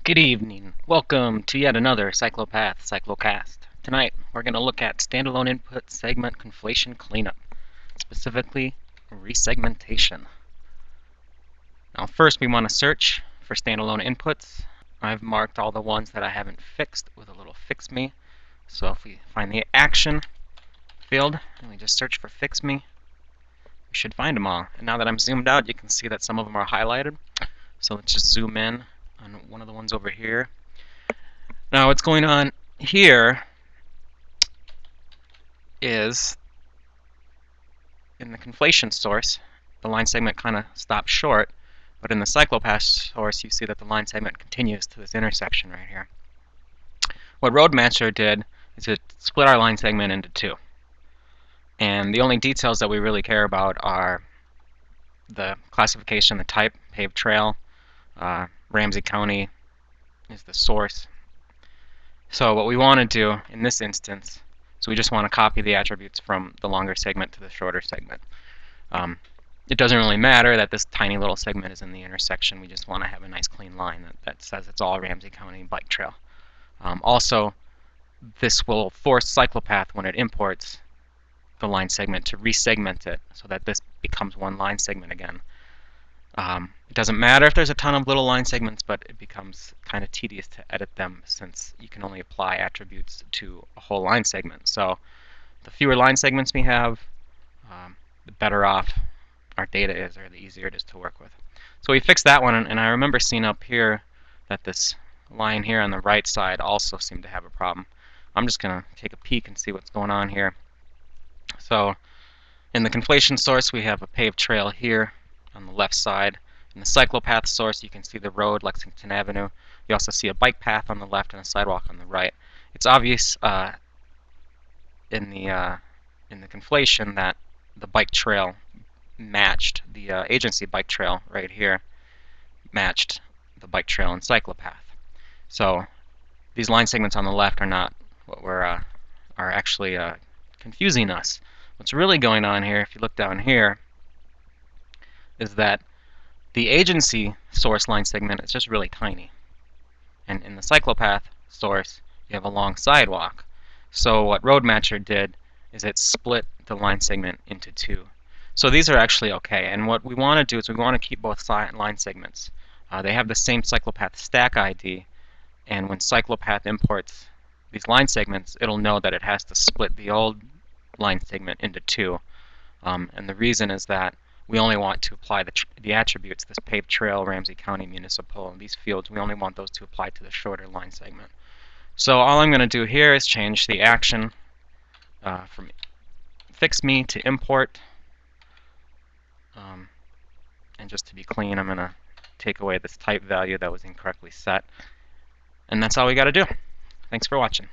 Good evening. Welcome to yet another Cyclopath Cyclocast. Tonight, we're going to look at standalone input segment conflation cleanup, specifically resegmentation. Now, first we want to search for standalone inputs. I've marked all the ones that I haven't fixed with a little fix me. So if we find the action field and we just search for fix me, we should find them all. And now that I'm zoomed out, you can see that some of them are highlighted. So let's just zoom in on one of the ones over here. Now what's going on here is in the conflation source, the line segment kind of stops short, but in the cyclopath source, you see that the line segment continues to this intersection right here. What Roadmaster did is it split our line segment into two. And the only details that we really care about are the classification, the type, paved trail, Ramsey County is the source. So what we want to do in this instance is we just want to copy the attributes from the longer segment to the shorter segment. It doesn't really matter that this tiny little segment is in the intersection. We just want to have a nice clean line that says it's all Ramsey County bike trail. Also, this will force Cyclopath, when it imports the line segment, to resegment it so that this becomes one line segment again. It doesn't matter if there's a ton of little line segments, but it becomes kind of tedious to edit them since you can only apply attributes to a whole line segment. So the fewer line segments we have, the better off our data is, or the easier it is to work with. So we fixed that one, and I remember seeing up here that this line here on the right side also seemed to have a problem. I'm just going to take a peek and see what's going on here. So in the conflation source, we have a paved trail here on the left side. In the cyclopath source, you can see the road, Lexington Avenue. You also see a bike path on the left and a sidewalk on the right. It's obvious in the conflation that the bike trail matched the agency bike trail right here, matched the bike trail in cyclopath. So these line segments on the left are not what are actually confusing us. What's really going on here, if you look down here, is that the agency source line segment is just really tiny. And in the cyclopath source, you have a long sidewalk. So what Roadmatcher did is it split the line segment into two. So these are actually okay. And what we want to do is we want to keep both line segments. They have the same cyclopath stack ID. And when cyclopath imports these line segments, it'll know that it has to split the old line segment into two. And the reason is that we only want to apply the attributes, this paved trail, Ramsey County Municipal, these fields, we only want those to apply to the shorter line segment. So all I'm going to do here is change the action from fix me to import. And just to be clean, I'm going to take away this type value that was incorrectly set. And that's all we got to do. Thanks for watching.